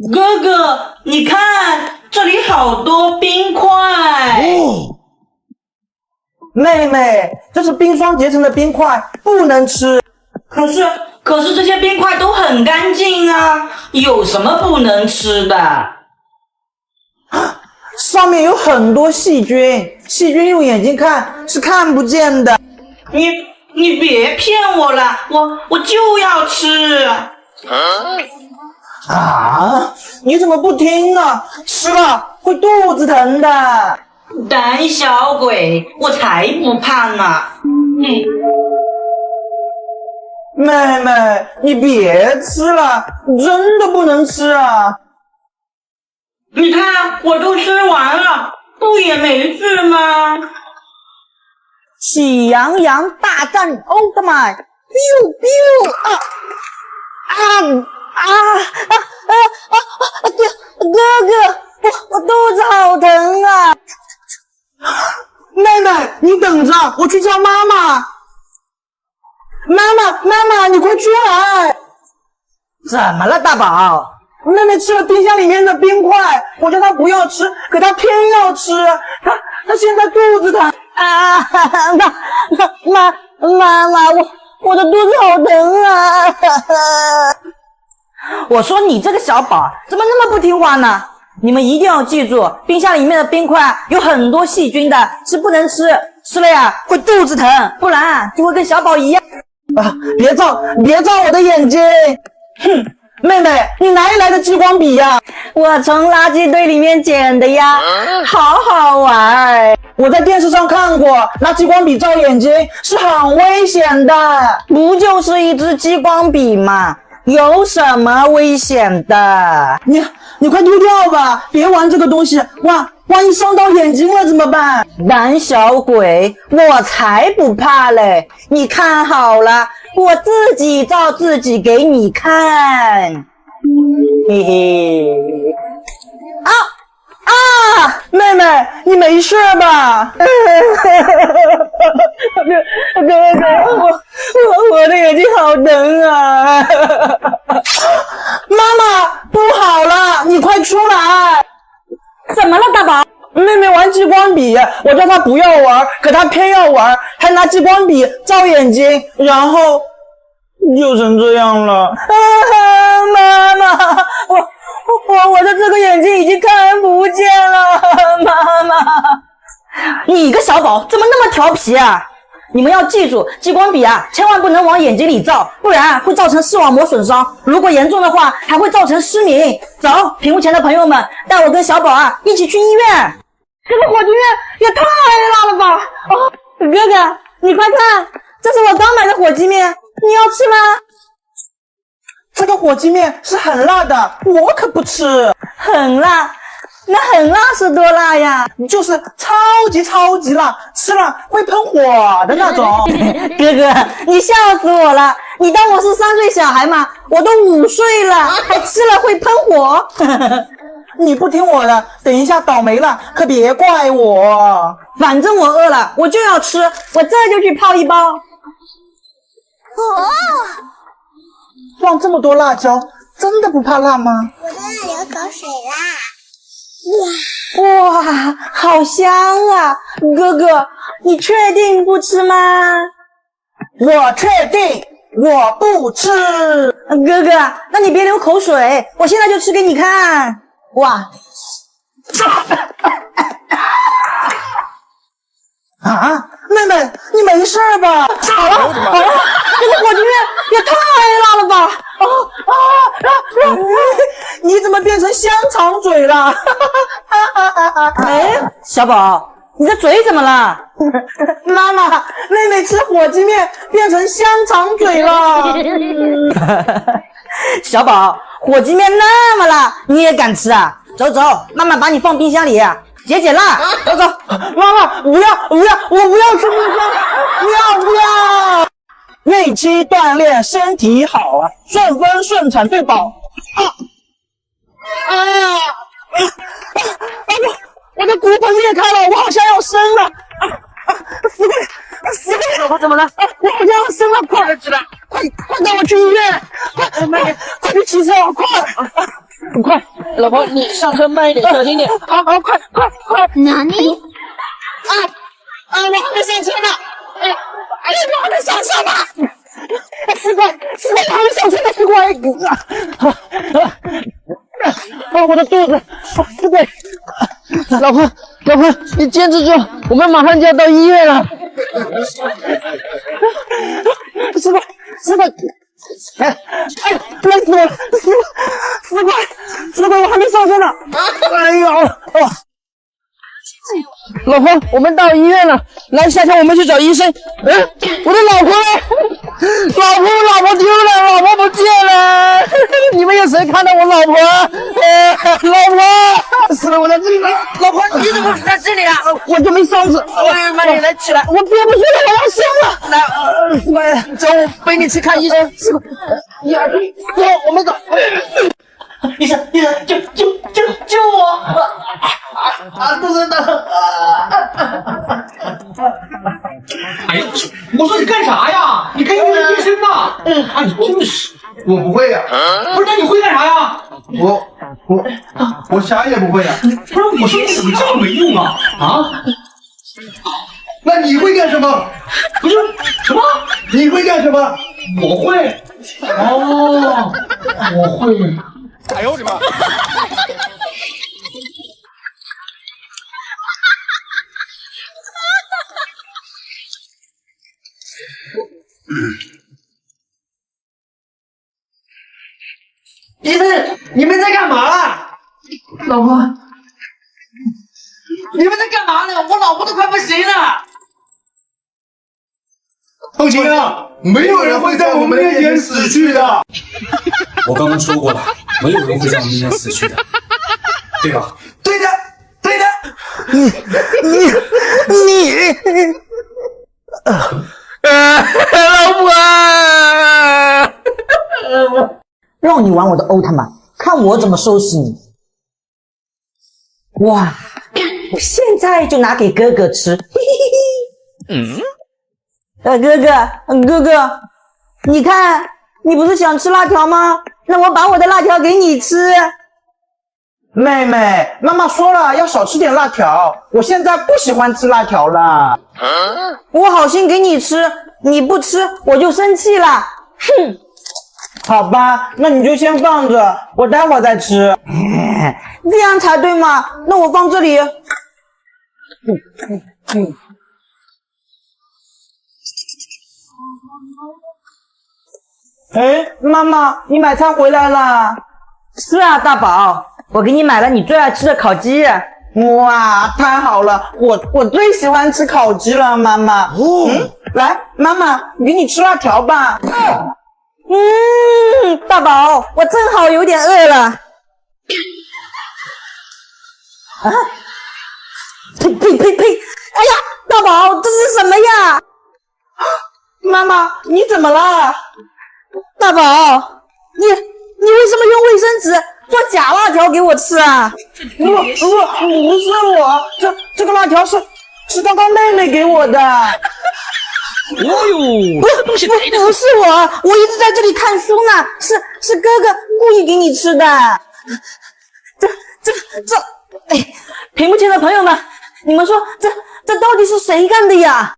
哥哥，你看这里好多冰块。哦，妹妹，这是冰霜结成的冰块，不能吃。可是这些冰块都很干净啊，有什么不能吃的？上面有很多细菌，细菌用眼睛看是看不见的。你别骗我了，我就要吃。啊！你怎么不听呢？吃了会肚子疼的。胆小鬼，我才不怕呢。妹妹，你别吃了，真的不能吃啊！你看，我都吃完了，不也没事吗？喜羊羊大战奥特曼 ，biu biu 哥哥，我肚子好疼啊！妹妹，你等着，我去叫妈妈。妈妈，你快出来！怎么了，大宝？妹妹吃了冰箱里面的冰块，我叫她不要吃，可她偏要吃，她现在肚子疼啊！妈，我的肚子好疼啊！我说你这个小宝怎么那么不听话呢？你们一定要记住，冰箱里面的冰块有很多细菌的，是不能吃，吃了呀会肚子疼，不然就会跟小宝一样。别照我的眼睛！哼，妹妹，你哪里来的激光笔呀？我从垃圾堆里面捡的呀，好好玩。我在电视上看过，拿激光笔照眼睛是很危险的。不就是一支激光笔吗？有什么危险的？你快丢掉吧，别玩这个东西，万一伤到眼睛了怎么办？胆小鬼，我才不怕嘞！你看好了，我自己照自己给你看。嘿嘿。妹妹，你没事吧？哥，我的眼睛好疼啊！妈妈，不好了，你快出来！怎么了，大宝？妹妹玩激光笔，我叫她不要玩，可她偏要玩，还拿激光笔照眼睛，然后就成这样了。妈妈，我的这个眼睛已经看不见了，妈妈。你个小宝怎么那么调皮啊？你们要记住，激光笔啊，千万不能往眼睛里照，不然会造成视网膜损伤，如果严重的话，还会造成失明。走，屏幕前的朋友们，带我跟小宝啊一起去医院。这个火鸡面也太辣了吧！哥哥，你快看，这是我刚买的火鸡面，你要吃吗？这个火鸡面是很辣的，我可不吃。很辣？那很辣是多辣呀？就是超级辣，吃了会喷火的那种。哥哥，你笑死我了！你当我是3岁小孩吗？我都5岁了，还吃了会喷火？你不听我的，等一下倒霉了可别怪我。反正我饿了，我就要吃，我这就去泡一包。放这么多辣椒，真的不怕辣吗？我都要流口水啦！哇，好香啊！哥哥，你确定不吃吗？我确定，我不吃。哥哥，那你别流口水，我现在就吃给你看。哇！妹妹，你没事吧？好了，这个火鸡面也太辣了吧！你怎么变成香肠嘴了？哎，小宝，你的嘴怎么了？妈妈，妹妹吃火鸡面变成香肠嘴了。小宝，火鸡面那么辣，你也敢吃啊？走，妈妈把你放冰箱里解辣。走，妈妈，不要，我不要吃冰箱，不要。孕期锻炼身体好啊，顺风顺产对宝。我的骨盆裂开了，我好像要生了。死鬼，老婆怎么了？我好像要生了，快带我去医院！快去骑车，快！快，老婆，你上车慢一点，小心点。好，快！哪里？我还没上车呢。哎呀，我还没上车呢。4块，我还没上车呢，4块。我的肚子，4块。老婆，你坚持住，我们马上就要到医院了。4块。哎，累死我了！4块，我还没上车呢。哎呦，老婆，我们到医院了，来，下车我们去找医生。我的老婆呢？老婆丢了，老婆不见了。你们有谁看到我老婆？老婆，死了，我在这里了。老婆，你怎么在这里啊？我就没嗓子。慢点来，起来，我憋不住了，我要生了。来，走，我背你去看医生。1、2、3，走，我们走。医生，救我！肚子疼！哎呀，我说你干啥呀？你赶紧去健身呐！你真是，我不会呀。不是，那你会干啥呀？我啥也不会呀。不是，我说你怎么这么没用啊？那你会干什么？不是什么？你会干什么？我会。哦，我会。哎呦我的妈！医生，你们在干嘛？老婆，你们在干嘛呢？我老婆都快不行了。放心啊，没有人会在我们面前死去的。我刚刚说过了，没有人会在我面前死去的，对吧？对的。老婆，让你玩我的奥特曼，看我怎么收拾你！哇，我现在就拿给哥哥吃，嘿嘿嘿。哥哥，你看，你不是想吃辣条吗？那我把我的辣条给你吃。妹妹，妈妈说了要少吃点辣条，我现在不喜欢吃辣条了。我好心给你吃，你不吃我就生气了。哼，好吧，那你就先放着，我待会儿再吃。这样才对嘛，那我放这里。哎，妈妈，你买菜回来了？是啊，大宝，我给你买了你最爱吃的烤鸡。哇，太好了，我最喜欢吃烤鸡了，妈妈。来，妈妈，给你吃辣条吧。大宝，我正好有点饿了。啊！呸！哎呀，大宝，这是什么呀？妈妈，你怎么了？大宝，你为什么用卫生纸做假辣条给我吃啊？不是我，这个辣条是刚刚妹妹给我的。哦呦，这东西不是我一直在这里看书呢，是哥哥故意给你吃的。哎，屏幕前的朋友们，你们说这到底是谁干的呀？